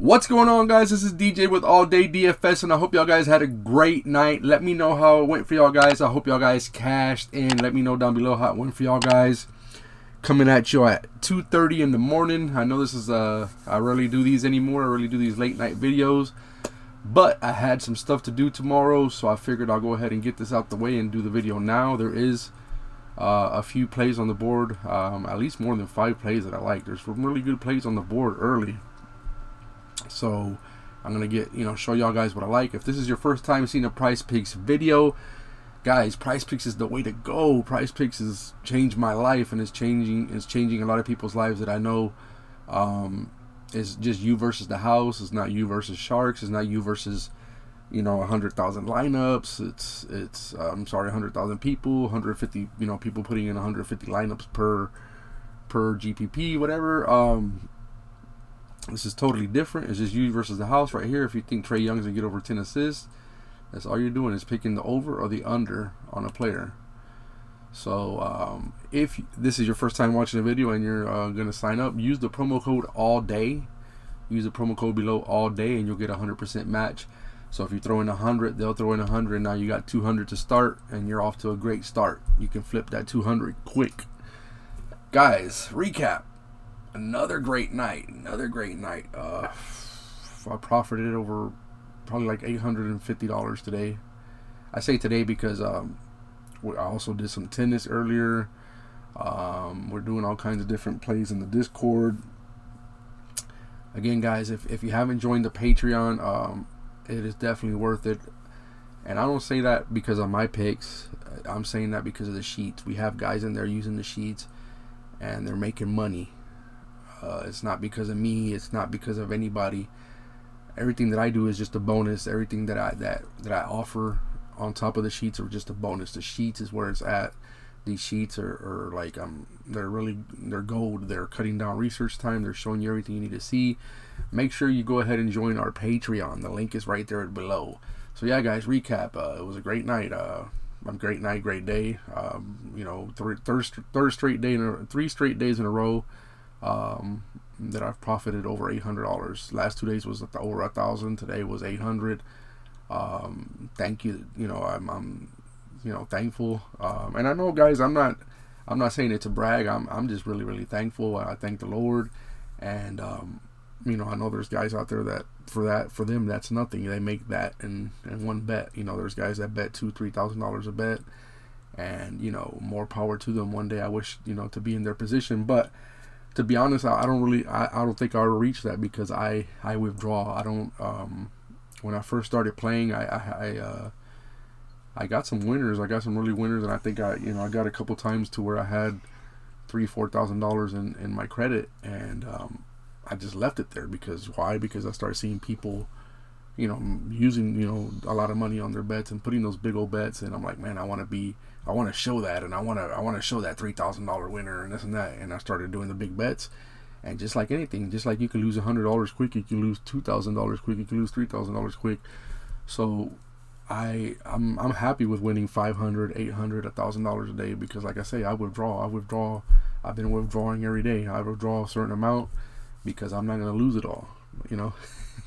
What's going on, guys? This is DJ with All Day DFS, and I hope y'all guys had a great night. Let me know how it went for y'all guys. I hope y'all guys cashed in. Let me know down below how it went for y'all guys. Coming at you at 2:30 in the morning. I know this is I rarely do these anymore. I really do these late night videos, but I had some stuff to do tomorrow, so I figured I'll go ahead and get this out the way and do the video now. There is a few plays on the board, at least more than 5 plays that I like. There's some really good plays on the board early. So I'm gonna show y'all guys what I like. If this is your first time seeing a PrizePicks video, guys, PrizePicks is the way to go. PrizePicks has changed my life, and it's changing a lot of people's lives that I know. It's just you versus the house. It's not you versus sharks. It's not you versus 100,000 lineups. It's 100,000 people, 150 people putting in 150 lineups per GPP, whatever. This is totally different. It's just you versus the house right here. If you think Trae Young's gonna get over 10 assists, that's all you're doing is picking the over or the under on a player. So if this is your first time watching a video and you're gonna sign up, use the promo code ALLDAY. Use the promo code below ALLDAY, and you'll get a 100% match. So if you throw in 100, they'll throw in 100. Now you got 200 to start, and you're off to a great start. You can flip that 200 quick. Guys, recap. Another great night. I profited over probably like $850 today. I say today because I also did some tennis earlier. We're doing all kinds of different plays in the Discord. Again, guys, if you haven't joined the Patreon, it is definitely worth it. And I don't say that because of my picks. I'm saying that because of the sheets. We have guys in there using the sheets, and they're making money. It's not because of me. It's not because of anybody. Everything that I do is just a bonus. Everything that I offer on top of the sheets are just a bonus. The sheets is where it's at. These sheets are like they're gold. They're cutting down research time. They're showing you everything you need to see. Make sure you go ahead and join our Patreon. The link is right there below. So yeah, guys, recap. It was a great night. Great day. 3 straight days in a row. That I've profited over $800. Last 2 days was over 1,000. Today was 800. Thank you. I'm thankful. And I know, guys, I'm not saying it to brag. I'm just really thankful. I thank the Lord. And I know there's guys out there that for them that's nothing. They make that in one bet. There's guys that bet $2,000-3,000 a bet, and more power to them. One day I wish to be in their position, but to be honest, I don't think I'll reach that because I withdraw. I don't. When I first started playing, I got some winners. I got some really winners, and I think I got a couple times to where I had $3,000-4,000 in my credit, and I just left it there because why? Because I started seeing people, using a lot of money on their bets and putting those big old bets, and I'm like, man, I want to show that, and I want to show that $3,000 winner and this and that, and I started doing the big bets. And just like anything, just like you can lose $100 quick, you can lose $2,000 quick, you can lose $3,000 quick. So I'm happy with winning $500, $800, $1,000 a day because, like I say, I withdraw. I've been withdrawing every day. I withdraw a certain amount because I'm not gonna lose it all,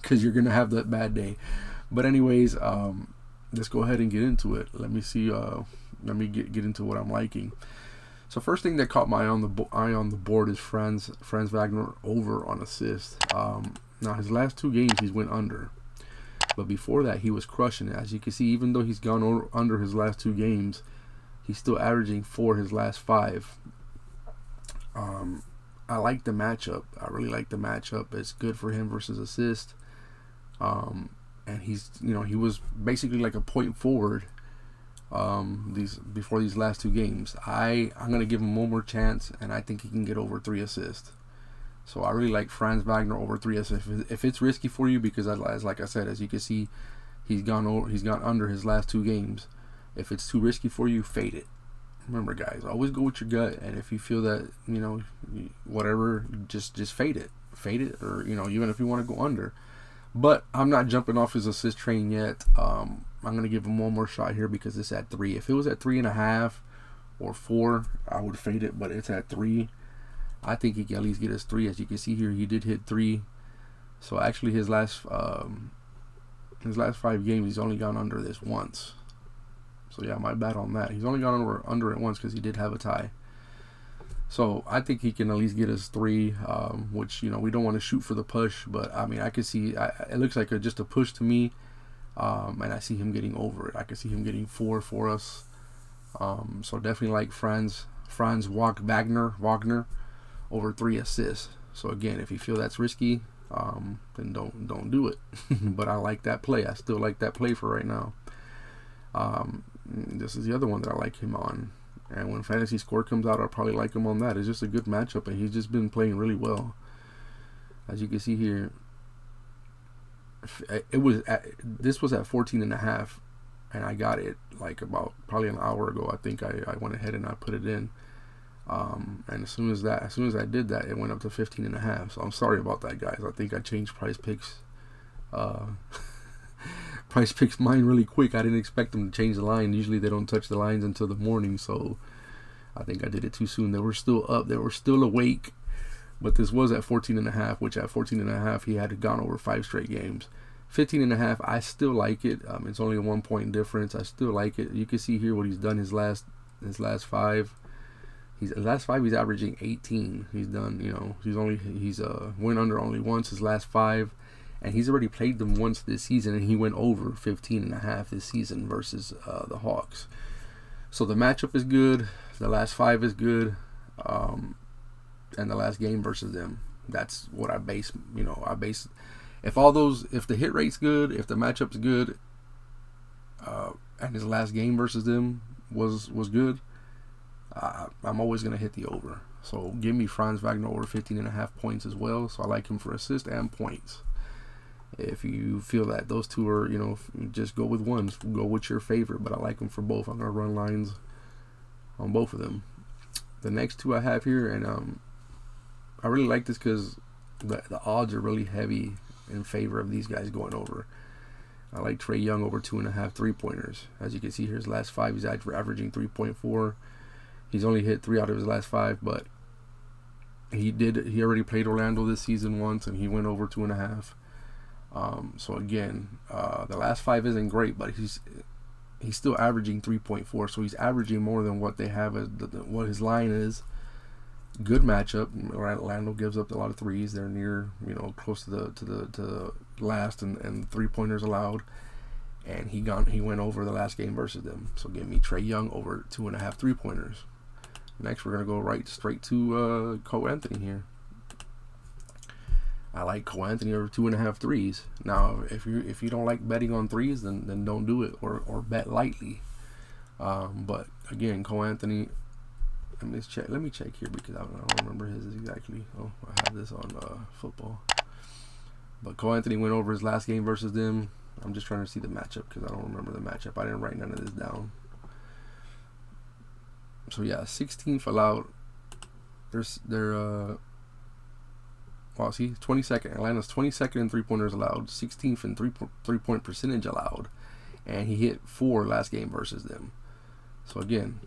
because you're gonna have that bad day. But anyways, let's go ahead and get into it. Let me see. Let me get into what I'm liking. So first thing that caught my eye on the board is Franz Wagner over on assist. Now his last 2 games he's went under, but before that he was crushing it. As you can see, even though he's gone under his last 2 games, he's still averaging 4 his last 5. I like the matchup. I really like the matchup. It's good for him versus assist. And he's he was basically like a point forward before these last 2 games. I'm gonna give him one more chance, and I think he can get over 3 assists. So I really like Franz Wagner over 3 assists. If it's risky for you, because like I said, as you can see, he's gone under his last 2 games. If it's too risky for you, fade it. Remember, guys, always go with your gut, and if you feel that whatever, just fade it, or even if you want to go under. But I'm not jumping off his assist train yet. I'm gonna give him one more shot here because it's at 3. If it was at 3.5 or 4, I would fade it, but it's at 3. I think he can at least get us 3. As you can see here, he did hit 3 So actually, his last 5 games, he's only gone under this once. So yeah, my bad on that. He's only gone under it once because he did have a tie. So I think he can at least get us 3, which, you know, we don't want to shoot for the push, but I mean, I could see it looks like just a push to me, and I see him getting over it. I could see him getting 4 for us. So definitely like Franz Wagner over 3 assists. So again, if you feel that's risky, then don't do it. But I like that play. I still like that play for right now. This is the other one that I like him on. And when Fantasy Score comes out, I'll probably like him on that. It's just a good matchup, and he's just been playing really well. As you can see here, this was at 14.5, and I got it like about probably an hour ago. I think I went ahead and I put it in. And as soon as I did that, it went up to 15.5. So I'm sorry about that, guys. I think I changed PrizePicks. PrizePicks mine really quick. I didn't expect them to change the line. Usually they don't touch the lines until the morning, so I think I did it too soon. They were still up. They were still awake. But this was at 14.5, which at 14.5 he had gone over 5 straight games. 15.5, I still like it. It's only a 1 point difference. I still like it. You can see here what he's done his last 5. He's averaging 18. He's done, you know, he's went under only once his last 5. And he's already played them once this season, and he went over 15.5 this season versus the Hawks. So the matchup is good. The last 5 is good, and the last game versus them. That's what I base. You know, if the hit rate's good, if the matchup's good, and his last game versus them was good, I'm always gonna hit the over. So give me Franz Wagner over 15.5 points as well. So I like him for assist and points. If you feel that those two are, you know, just go with one. Go with your favorite, but I like them for both. I'm going to run lines on both of them. The next 2 I have here, and I really like this because the odds are really heavy in favor of these guys going over. I like Trae Young over 2.5 3-pointers. As you can see here, his last 5, he's averaging 3.4. He's only hit 3 out of his last 5, but he already played Orlando this season once, and he went over 2.5. So again, the last 5 isn't great, but he's still averaging 3.4, so he's averaging more than what they have as what his line is. Good matchup. Orlando gives up a lot of threes. They're near, you know, close to the last and 3-pointers allowed, and he went over the last game versus them. So give me Trae Young over 2.5 3-pointers. Next, we're gonna go straight to Cole Anthony here. I like Cole Anthony over 2.5 threes. Now, if you don't like betting on threes, then don't do it or bet lightly. But again, Cole Anthony. Let me check here because I don't remember his exactly. Oh, I have this on football. But Cole Anthony went over his last game versus them. I'm just trying to see the matchup because I don't remember the matchup. I didn't write none of this down. So yeah, 16th allowed. Well, see, 22nd. Atlanta's 22nd in 3-pointers allowed, 16th in three-point percentage allowed, and he hit 4 last game versus them. So again,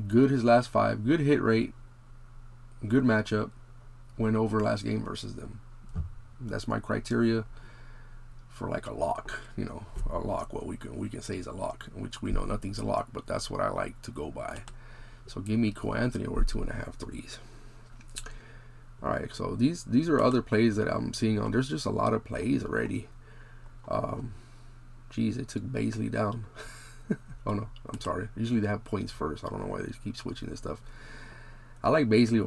good his last 5, good hit rate, good matchup, went over last game versus them. That's my criteria for like a lock. You know, a lock. What we can say is a lock, which we know nothing's a lock, but that's what I like to go by. So give me Cole Anthony over 2.5 threes. All right, so these are other plays that I'm seeing on. There's just a lot of plays already. Geez, it took Baisley down. Oh no, I'm sorry. Usually they have points first. I don't know why they keep switching this stuff. I like Baisley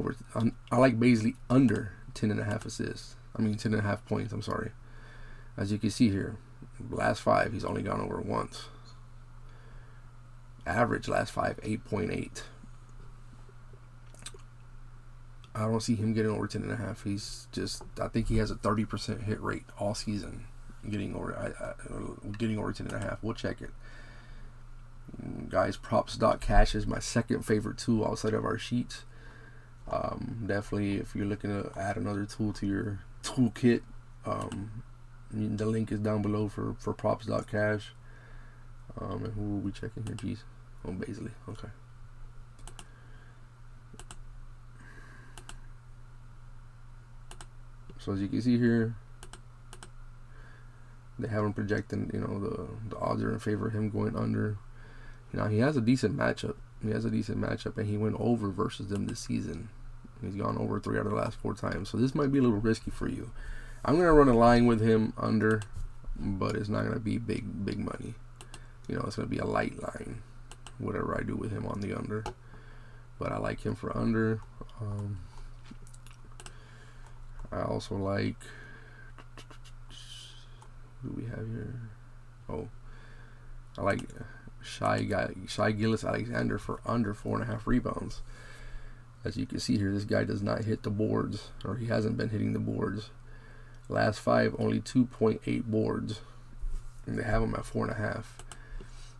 under 10.5 assists. 10.5 points. I'm sorry. As you can see here, last 5 he's only gone over once. Average last 5 8.8. I don't see him getting over 10.5. I think he has a 30% hit rate all season, getting over 10.5. We'll check it. Guys, PROPS.CASH is my second favorite tool outside of our sheets. Definitely, if you're looking to add another tool to your toolkit, the link is down below for PROPS.CASH. And who will we checking here? Jeez, Baisley. Okay. So as you can see here, they have him projecting, you know, the odds are in favor of him going under. Now he has a decent matchup. And he went over versus them this season. He's gone over 3 out of the last 4 times. So this might be a little risky for you. I'm gonna run a line with him under, but it's not gonna be big money. You know, it's gonna be a light line, whatever I do with him on the under. But I like him for under. I also like, who do we have here? Oh, I like Shai Gilgeous-Alexander for under 4.5 rebounds. As you can see here, this guy does not hit the boards, or he hasn't been hitting the boards. Last 5, only 2.8 boards, and they have him at 4.5.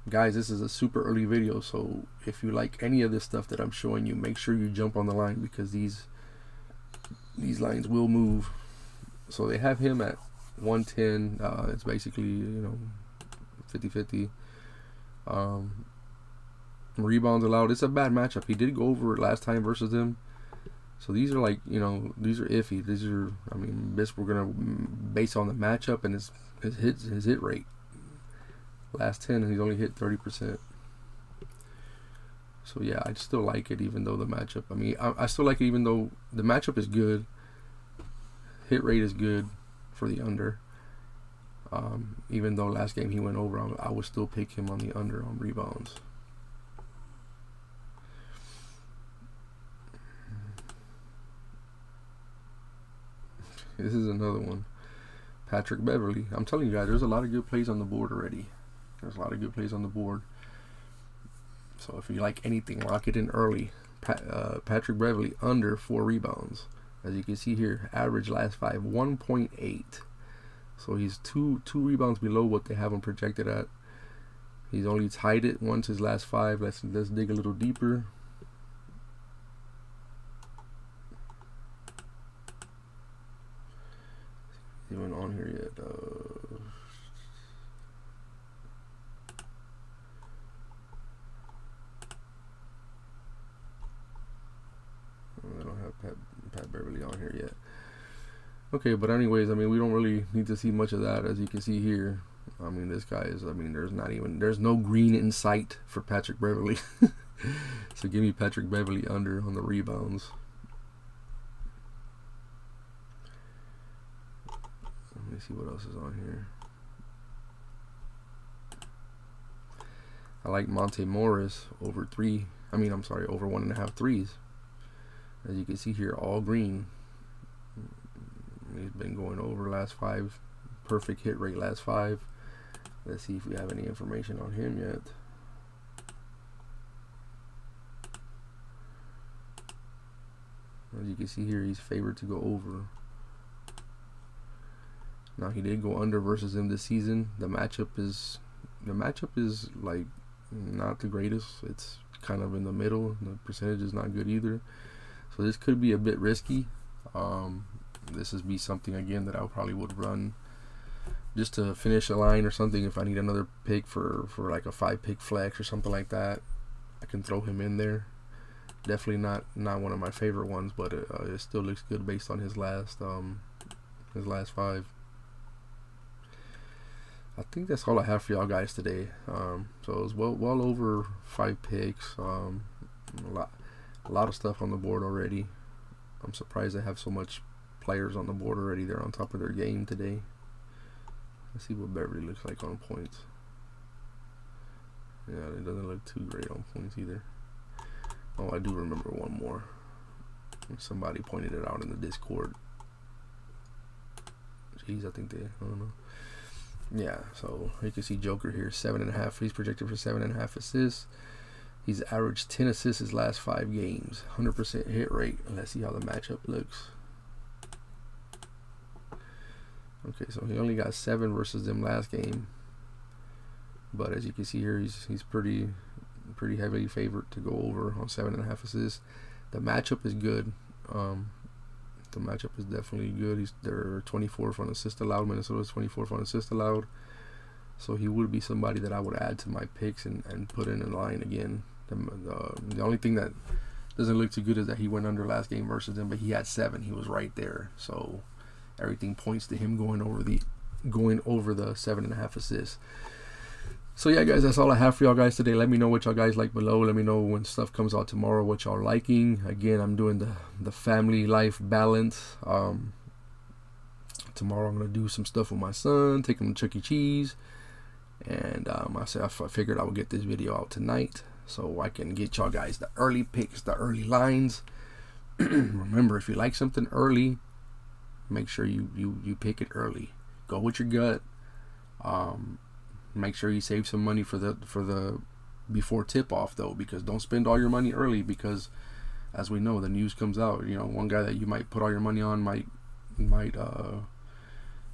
Guys, this is a super early video, so if you like any of this stuff that I'm showing you, make sure you jump on the line, because these lines will move. So they have him at 110. It's basically, you know, 50-50. Rebounds allowed. It's a bad matchup. He did go over it last time versus them. So these are like, you know, these are iffy. These are, I mean, this we're gonna base on the matchup and his hit rate. Last 10, and he's only hit 30%. So yeah, I still like it, even though the matchup. I mean, I still like it, even though the matchup is good. Hit rate is good for the under. Even though last game he went over, I would still pick him on the under on rebounds. This is another one. Patrick Beverley. I'm telling you guys, there's a lot of good plays on the board already. There's a lot of good plays on the board. So if you like anything, lock it in early. Patrick Beverley under 4 rebounds. As you can see here, average last 5, 1.8. So he's two rebounds below what they have him projected at. He's only tied it once his last 5. Let's dig a little deeper. Even on here yet? I don't have Pat Beverley on here yet. Okay, but anyways, I mean, we don't really need to see much of that. As you can see here, I mean, this guy is, I mean, there's no green in sight for Patrick Beverley. So give me Patrick Beverley under on the rebounds. Let me see what else is on here. I like Monte Morris over 1.5 threes. As you can see here, all green. He's been going over last 5. Perfect hit rate last 5. Let's see if we have any information on him yet. As you can see here, he's favored to go over. Now he did go under versus him this season. The matchup is like not the greatest. It's kind of in the middle. The percentage is not good either. So this could be a bit risky. This would be something again that I probably would run just to finish a line or something. If I need another pick for like a 5-pick flex or something like that, I can throw him in there. Definitely not one of my favorite ones, but it still looks good based on his last 5. I think that's all I have for y'all guys today. So it was well over 5 picks. A lot of stuff on the board already. I'm surprised they have so much players on the board already. They're on top of their game today. Let's see what Beverly looks like on points. Yeah, it doesn't look too great on points either. Oh, I do remember one more. Somebody pointed it out in the Discord. Jeez, I don't know. Yeah, so you can see Joker here, 7.5. He's projected for 7.5 assists. He's averaged 10 assists his last 5 games. 100% hit rate. Let's see how the matchup looks. Okay, so he only got 7 versus them last game. But as you can see here, he's pretty heavily favored to go over on 7.5 assists. The matchup is good. The matchup is definitely good. They're 24th on assist allowed. Minnesota's 24th on assist allowed. So he would be somebody that I would add to my picks and put in a line again. The only thing that doesn't look too good is that he went under last game versus them, but he had 7. He was right there. So everything points to him going over the 7.5 assists. So yeah, guys, that's all I have for y'all guys today. Let me know what y'all guys like below. Let me know when stuff comes out tomorrow what y'all liking. Again, I'm doing the family life balance. Tomorrow I'm gonna do some stuff with my son, take him to Chuck E. Cheese, and I figured I would get this video out tonight so I can get y'all guys the early picks, the early lines. Remember, if you like something early, make sure you pick it early. Go with your gut. Make sure you save some money for the before tip off though, because don't spend all your money early, because as we know, the news comes out. You know, one guy that you might put all your money on might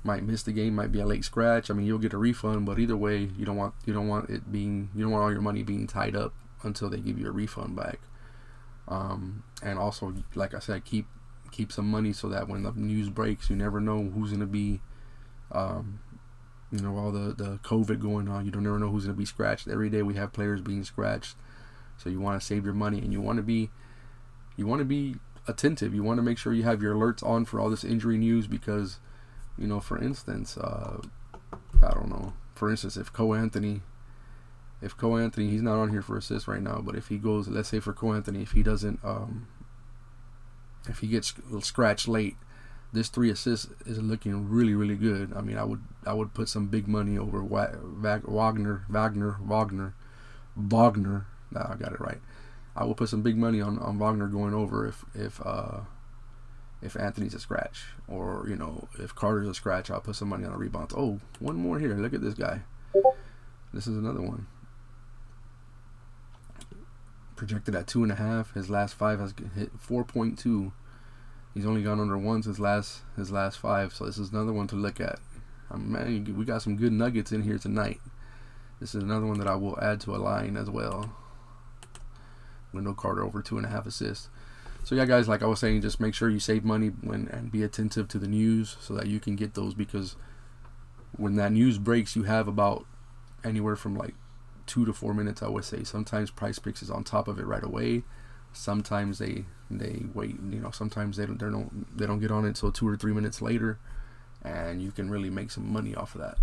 miss the game, might be a late scratch. I mean, you'll get a refund, but either way, you don't want all your money being tied up until they give you a refund back. And also, like I said, keep some money so that when the news breaks, you never know who's gonna be all the COVID going on, you don't never know who's going to be scratched. Every day we have players being scratched, so you want to save your money, and you want to be attentive. You want to make sure you have your alerts on for all this injury news, because for instance, I don't know, for instance, if Cole Anthony, he's not on here for assists right now, but if he goes, let's say for Cole Anthony, if he doesn't if he gets scratched late, this 3 assists is looking really, really good. I mean, I would put some big money over Wagner. Nah, I got it right. I will put some big money on Wagner going over if Anthony's a scratch, or if Carter's a scratch. I'll put some money on the rebounds. Oh, one more here. Look at this guy. This is another one. Projected at 2.5. His last 5 has hit 4.2. He's only gone under once his last 5, so this is another one to look at. Man, we got some good nuggets in here tonight. This is another one that I will add to a line as well. Wendell Carter over 2.5 assists. So yeah, guys, like I was saying, just make sure you save money and be attentive to the news so that you can get those, because when that news breaks, you have about anywhere from like 2 to 4 minutes, I would say. Sometimes PrizePicks is on top of it right away. Sometimes they wait, sometimes they don't get on it until 2 or 3 minutes later, and you can really make some money off of that.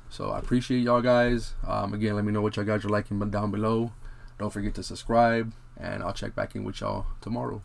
So I appreciate y'all guys. Again, let me know what y'all guys are liking down below. Don't forget to subscribe, and I'll check back in with y'all tomorrow.